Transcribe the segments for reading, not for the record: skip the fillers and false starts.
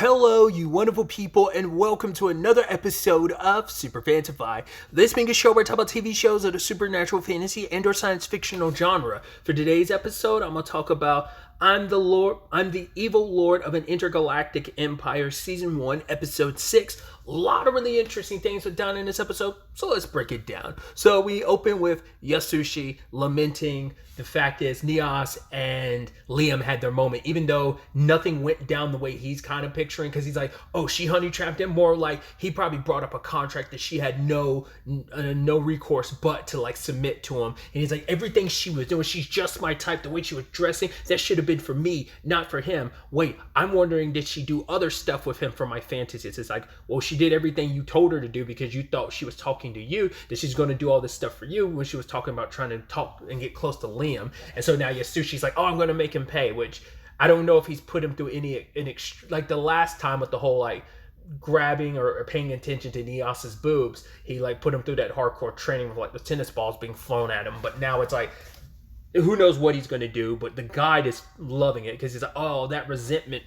Hello, you wonderful people, and welcome to another episode of SuperFantaFi. This being a show where I talk about TV shows of the supernatural, fantasy, and/or science fictional genre. For today's episode, I'm gonna talk about I'm the evil lord of an intergalactic empire, season 1, episode 6. A lot of really interesting things are done in this episode, so let's break it down. So we open with Yasushi lamenting the fact is Nias and Liam had their moment, even though nothing went down the way he's kind of picturing, because he's like, oh, she honey trapped him. More like he probably brought up a contract that she had no recourse but to like submit to him. And he's like, everything she was doing, she's just my type. The way she was dressing, that should have been for me, not for him. Wait, I'm wondering, did she do other stuff with him for my fantasies? It's like, well, she did everything you told her to do because you thought she was talking to you, that she's going to do all this stuff for you, when she was talking about trying to talk and get close to Liam. And so now Yasushi's like, oh, I'm going to make him pay, which I don't know if he's put him through like the last time with the whole like grabbing or paying attention to Nias's boobs, he like put him through that hardcore training with like the tennis balls being flown at him. But now it's like, who knows what he's going to do, but the guide is loving it because he's like, oh, that resentment,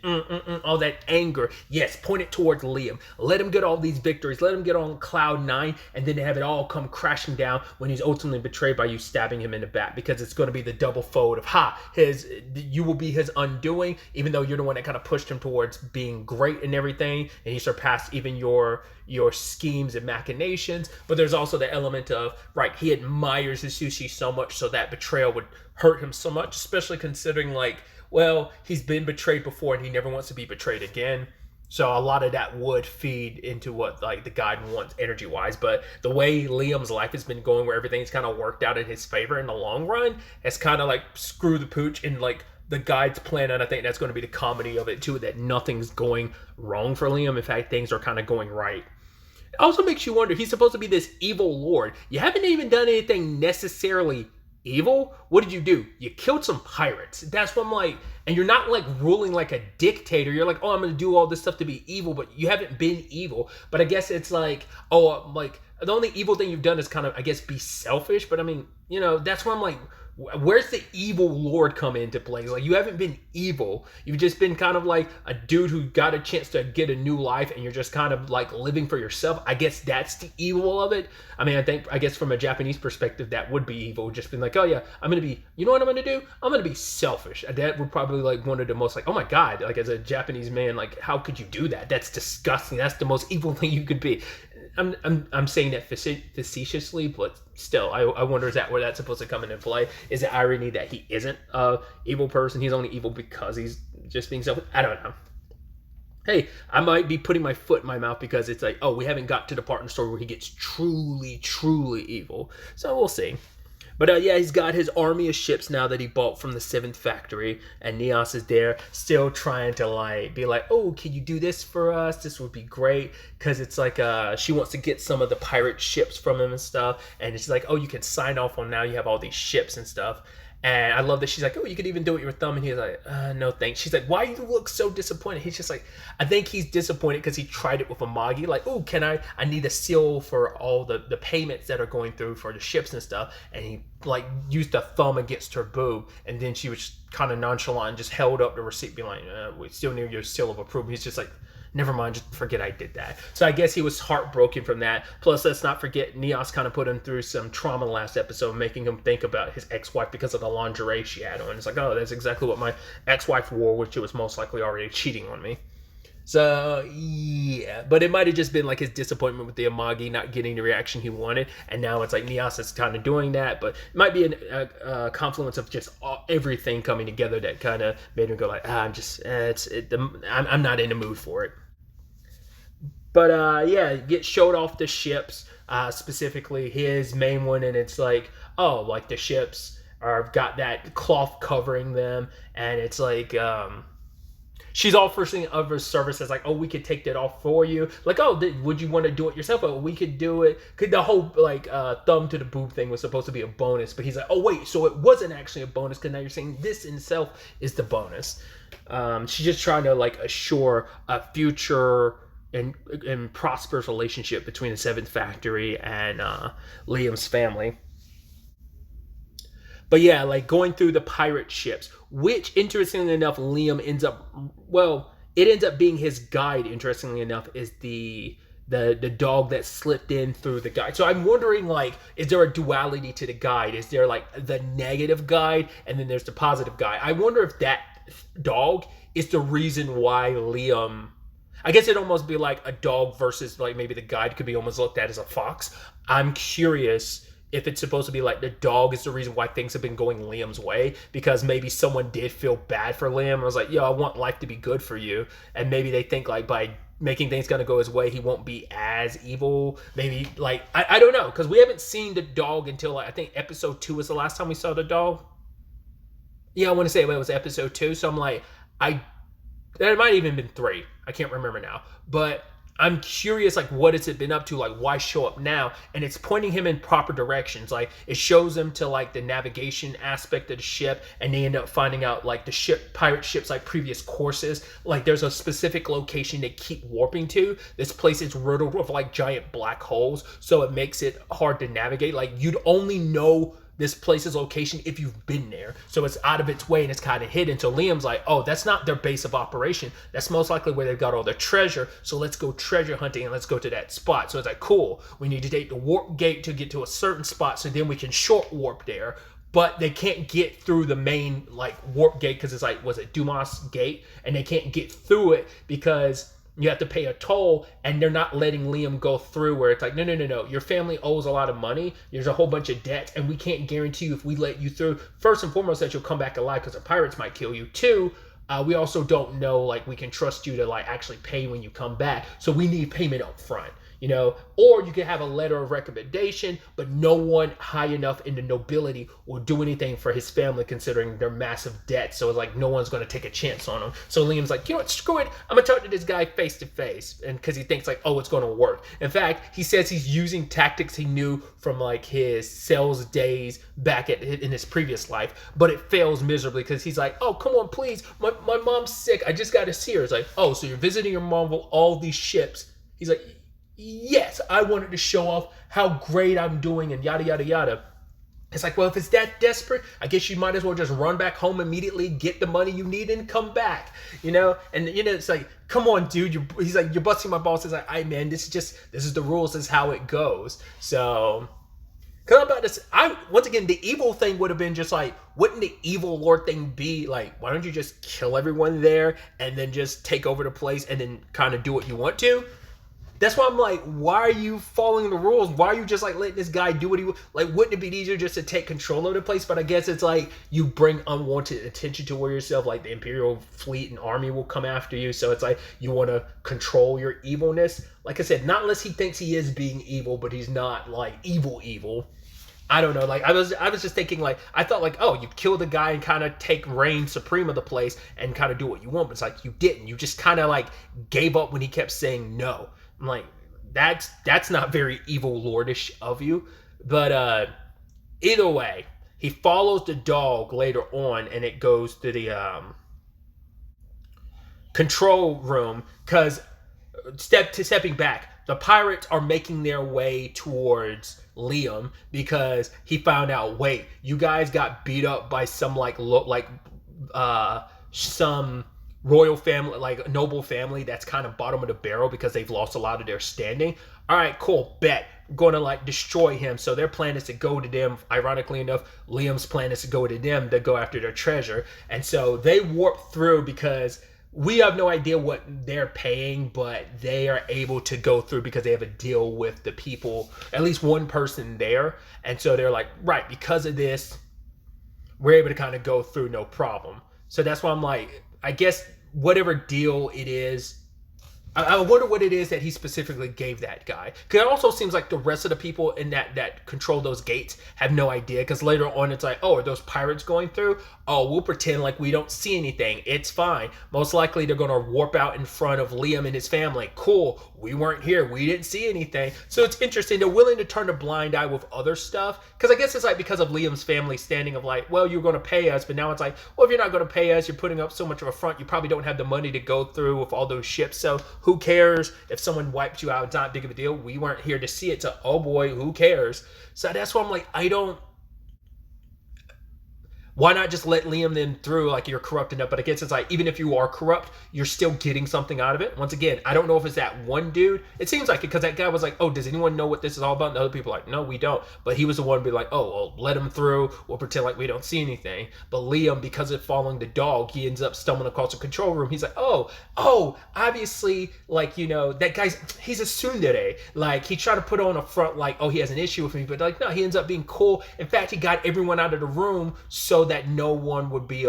all that anger. Yes, point it towards Liam. Let him get all these victories. Let him get on cloud 9 and then have it all come crashing down when he's ultimately betrayed by you stabbing him in the back, because it's going to be the double fold of, you will be his undoing, even though you're the one that kind of pushed him towards being great and everything, and he surpassed even your schemes and machinations. But there's also the element of, right, he admires Yasushi so much, so that betrayal would hurt him so much, especially considering like, well, he's been betrayed before and he never wants to be betrayed again. So a lot of that would feed into what like the guide wants energy wise. But the way Liam's life has been going, where everything's kind of worked out in his favor in the long run, has kind of like screw the pooch in like the guide's plan. And I think that's going to be the comedy of it too, that nothing's going wrong for Liam. In fact, things are kind of going right. It also makes you wonder, he's supposed to be this evil lord. You haven't even done anything necessarily evil. What did you do? You killed some pirates. That's what I'm like. And you're not like ruling like a dictator. You're like, oh, I'm going to do all this stuff to be evil, but you haven't been evil. But I guess it's like, oh, like the only evil thing you've done is kind of, I guess, be selfish. But I mean, you know, that's where I'm like, where's the evil lord come into play? Like, you haven't been evil. You've just been kind of like a dude who got a chance to get a new life, and you're just kind of like living for yourself. I guess that's the evil of it. I mean, I guess from a Japanese perspective, that would be evil. Just being like, oh yeah, I'm going to be, you know what I'm going to do? I'm going to be selfish. That would probably like one of the most like, oh my God, like as a Japanese man, like how could you do that? That's disgusting. That's the most evil thing you could be. I'm saying that facetiously, but still, I wonder, is that where that's supposed to come into play? Is it irony that he isn't a evil person? He's only evil because he's just being selfish? I don't know. Hey, I might be putting my foot in my mouth because it's like, oh, we haven't got to the part in the story where he gets truly, truly evil. So we'll see. But yeah, he's got his army of ships now that he bought from the 7th factory, and Nias is there still trying to like be like, oh, can you do this for us? This would be great, because it's like she wants to get some of the pirate ships from him and stuff, and it's like, oh, you can sign off on now, you have all these ships and stuff. And I love that she's like, oh, you could even do it with your thumb. And he's like, no thanks. She's like, why do you look so disappointed? He's just like, I think he's disappointed because he tried it with a Magi. Like, oh, I need a seal for all the payments that are going through for the ships and stuff. And he like used a thumb against her boob. And then she was kind of nonchalant and just held up the receipt being like, we still need your seal of approval. He's just like, never mind, just forget I did that. So I guess he was heartbroken from that. Plus, let's not forget, Nias kind of put him through some trauma last episode, making him think about his ex-wife because of the lingerie she had on. It's like, oh, that's exactly what my ex-wife wore, which she was most likely already cheating on me. So, yeah. But it might have just been like his disappointment with the Amagi not getting the reaction he wanted. And now it's like Nias is kind of doing that. But it might be a confluence of just everything coming together that kind of made him go like, I'm not in the mood for it. But yeah, get showed off the ships, specifically his main one, and it's like, oh, like the ships got that cloth covering them, and it's like she's offering other services like, oh, we could take that off for you. Like, oh, would you want to do it yourself? Oh, we could do it. The whole like thumb to the boob thing was supposed to be a bonus, but he's like, oh wait, so it wasn't actually a bonus because now you're saying this in itself is the bonus. She's just trying to like assure a future and prosperous relationship between the 7th factory and Liam's family. But yeah, like going through the pirate ships, which interestingly enough, Liam ends up, well, it ends up being his guide, interestingly enough, is the dog that slipped in through the guide. So I'm wondering, like, is there a duality to the guide? Is there like the negative guide and then there's the positive guide? I wonder if that dog is the reason why Liam, I guess it'd almost be like a dog versus like maybe the guide could be almost looked at as a fox. I'm curious if it's supposed to be like the dog is the reason why things have been going Liam's way, because maybe someone did feel bad for Liam. I was like, yo, I want life to be good for you. And maybe they think like by making things gonna go his way, he won't be as evil. Maybe like, I don't know, because we haven't seen the dog until like, I think episode 2 was the last time we saw the dog. Yeah, I want to say it was episode 2. So I'm like, that might even been 3. I can't remember now. But I'm curious, like, what has it been up to? Like, why show up now? And it's pointing him in proper directions. Like, it shows him to, like, the navigation aspect of the ship, and they end up finding out, like, the pirate ship's, like, previous courses. Like, there's a specific location they keep warping to. This place is riddled with, like, giant black holes, so it makes it hard to navigate. Like, you'd only know this place's location if you've been there. So it's out of its way and it's kind of hidden. So Liam's like, oh, that's not their base of operation. That's most likely where they've got all their treasure. So let's go treasure hunting and let's go to that spot. So it's like, cool, we need to take the warp gate to get to a certain spot so then we can short warp there. But they can't get through the main like warp gate because it's like, was it Dumas Gate? And they can't get through it because you have to pay a toll, and they're not letting Liam go through, where it's like, no. Your family owes a lot of money. There's a whole bunch of debt, and we can't guarantee you if we let you through, first and foremost, that you'll come back alive because the pirates might kill you. 2, we also don't know, like, we can trust you to, like, actually pay when you come back. So we need payment up front, you know? Or you can have a letter of recommendation, but no one high enough in the nobility will do anything for his family considering their massive debt. So it's like, no one's going to take a chance on him. So Liam's like, you know what, screw it. I'm going to talk to this guy face to face. And because he thinks like, oh, it's going to work. In fact, he says he's using tactics he knew from like his sales days back in his previous life, but it fails miserably because he's like, oh, come on, please. My mom's sick. I just got to see her. It's like, oh, so you're visiting your mom with all these ships. He's like, yes, I wanted to show off how great I'm doing and yada, yada, yada. It's like, well, if it's that desperate, I guess you might as well just run back home immediately, get the money you need, and come back, you know? And, you know, it's like, come on, dude. He's like, you're busting my balls. He's like, hey, man, this is the rules. This is how it goes. So, because I'm about to, once again, the evil thing would have been just like, wouldn't the evil lord thing be like, why don't you just kill everyone there and then just take over the place and then kind of do what you want to? That's why I'm like, why are you following the rules? Why are you just like letting this guy do what he like? Wouldn't it be easier just to take control of the place? But I guess it's like you bring unwanted attention toward yourself. Like the Imperial fleet and army will come after you. So it's like you want to control your evilness. Like I said, not unless he thinks he is being evil, but he's not like evil. I don't know. Like I was just thinking like, I thought like, oh, you kill the guy and kind of take reign supreme of the place and kind of do what you want. But it's like you didn't. You just kind of like gave up when he kept saying no. I'm like, that's not very evil lordish of you. But either way, he follows the dog later on, and it goes to the control room because stepping back, the pirates are making their way towards Liam because he found out, wait, you guys got beat up by some some royal family, like noble family that's kind of bottom of the barrel because they've lost a lot of their standing. All right, cool, bet. Going to like destroy him. So their plan is to go to them. Ironically enough, Liam's plan is to go to them to go after their treasure. And so they warp through because we have no idea what they're paying, but they are able to go through because they have a deal with the people, at least one person there. And so they're like, right, because of this, we're able to kind of go through no problem. So that's why I'm like, I guess whatever deal it is, I wonder what it is that he specifically gave that guy. Because it also seems like the rest of the people in that control those gates have no idea. Because later on it's like, oh, are those pirates going through? Oh, we'll pretend like we don't see anything. It's fine. Most likely they're going to warp out in front of Liam and his family. Cool. We weren't here. We didn't see anything. So it's interesting. They're willing to turn a blind eye with other stuff. Because I guess it's like because of Liam's family standing of like, well, you're going to pay us. But now it's like, well, if you're not going to pay us, you're putting up so much of a front. You probably don't have the money to go through with all those ships. So who cares if someone wiped you out? It's not big of a deal. We weren't here to see it. So, oh boy, who cares? So that's why I'm like, why not just let Liam then through, like you're corrupt enough? But I guess it's like, even if you are corrupt, you're still getting something out of it. Once again, I don't know if it's that one dude. It seems like it, because that guy was like, oh, does anyone know what this is all about? And other people are like, no, we don't. But he was the one to be like, oh, well, let him through. We'll pretend like we don't see anything. But Liam, because of following the dog, he ends up stumbling across the control room. He's like, oh, obviously, like, you know, that guy's, he's a tsundere. Like, he tried to put on a front like, oh, he has an issue with me. But like, no, he ends up being cool. In fact, he got everyone out of the room so that no one would be,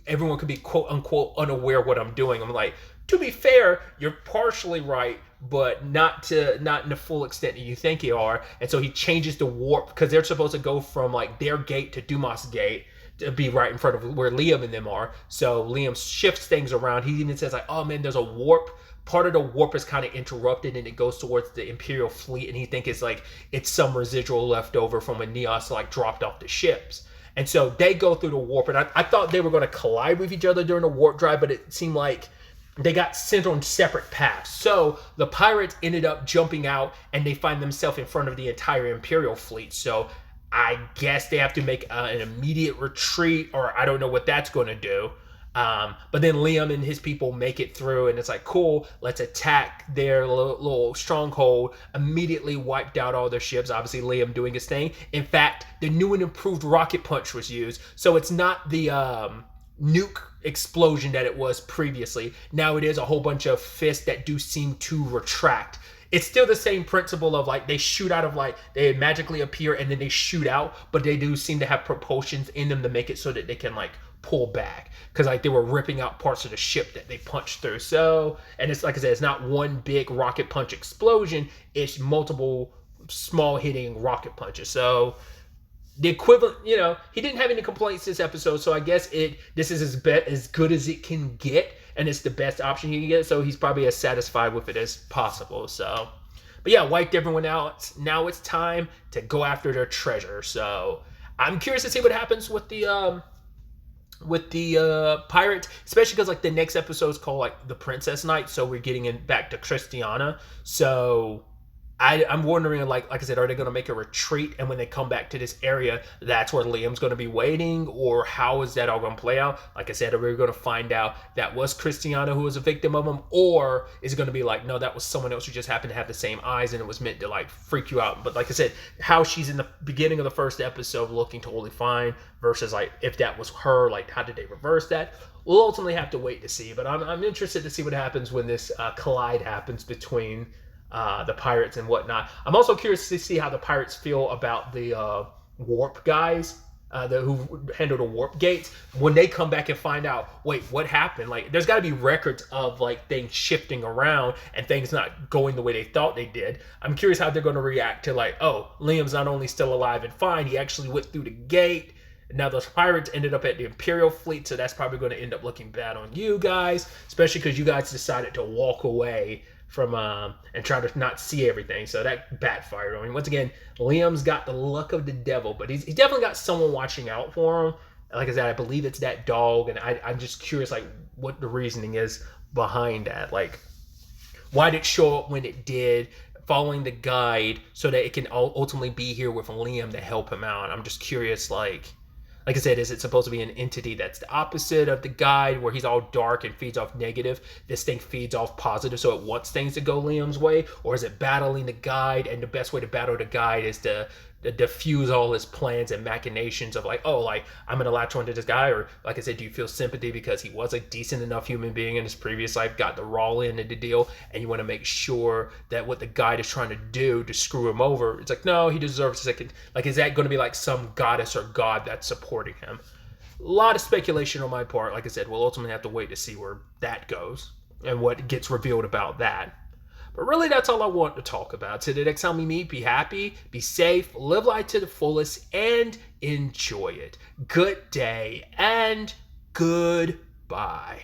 everyone could be quote unquote unaware of what I'm doing. I'm like, to be fair, you're partially right, but not in the full extent that you think you are. And so he changes the warp, because they're supposed to go from like their gate to Dumas gate to be right in front of where Liam and them are. So Liam shifts things around. He even says like, oh man, there's a warp. Part of the warp is kind of interrupted and it goes towards the Imperial fleet, and he thinks it's some residual left over from when Neos like dropped off the ships. And so they go through the warp, and I thought they were going to collide with each other during the warp drive, but it seemed like they got sent on separate paths. So the pirates ended up jumping out, and they find themselves in front of the entire Imperial fleet. So I guess they have to make an immediate retreat, or I don't know what that's going to do. But then Liam and his people make it through, and it's like, cool, let's attack their little stronghold. Immediately wiped out all their ships. Obviously, Liam doing his thing. In fact, the new and improved rocket punch was used. So it's not the nuke explosion that it was previously. Now it is a whole bunch of fists that do seem to retract. It's still the same principle of like they shoot out of like they magically appear and then they shoot out, but they do seem to have propulsions in them to make it so that they can like pull back, because like they were ripping out parts of the ship that they punched through. So, and it's like I said, it's not one big rocket punch explosion, it's multiple small hitting rocket punches. So the equivalent, he didn't have any complaints this episode, so I guess this is as good as it can get, and it's the best option he can get, so he's probably as satisfied with it as possible. So, but yeah, wiped everyone out. Now it's time to go after their treasure. So I'm curious to see what happens with the pirates, especially because like the next episode is called like the Princess Night, so we're getting back to Christiana. So I'm wondering, like I said, are they going to make a retreat, and when they come back to this area, that's where Liam's going to be waiting, or how is that all going to play out? Like I said, are we going to find out that was Christiana who was a victim of him, or is it going to be like, no, that was someone else who just happened to have the same eyes and it was meant to like freak you out? But like I said, how she's in the beginning of the first episode looking totally fine versus like if that was her, like how did they reverse that? We'll ultimately have to wait to see, but I'm interested to see what happens when this collide happens between the pirates and whatnot. I'm also curious to see how the pirates feel about the warp guys, who handle the warp gates, when they come back and find out, wait, what happened? Like, there's got to be records of like things shifting around and things not going the way they thought they did. I'm curious how they're going to react to like, oh, Liam's not only still alive and fine, he actually went through the gate. Now those pirates ended up at the Imperial fleet, so that's probably going to end up looking bad on you guys, especially because you guys decided to walk away from and try to not see everything, so that backfired. I mean, once again, Liam's got the luck of the devil, but he's definitely got someone watching out for him. Like I said, I believe it's that dog, and I'm just curious, like, what the reasoning is behind that. Like, why did it show up when it did, following the guide, so that it can ultimately be here with Liam to help him out. I'm just curious, like I said, is it supposed to be an entity that's the opposite of the guide, where he's all dark and feeds off negative? This thing feeds off positive, so it wants things to go Liam's way? Or is it battling the guide, and the best way to battle the guide is to diffuse all his plans and machinations of like, oh, like, I'm going to latch onto this guy? Or, like I said, do you feel sympathy because he was a decent enough human being in his previous life, got the raw end of the deal, and you want to make sure that what the guide is trying to do to screw him over, it's like, no, he deserves a second. Like, is that going to be like some goddess or god that's supporting him? A lot of speculation on my part. Like I said, we'll ultimately have to wait to see where that goes and what gets revealed about that. But really, that's all I want to talk about. So the next time we meet, be happy, be safe, live life to the fullest, and enjoy it. Good day and goodbye.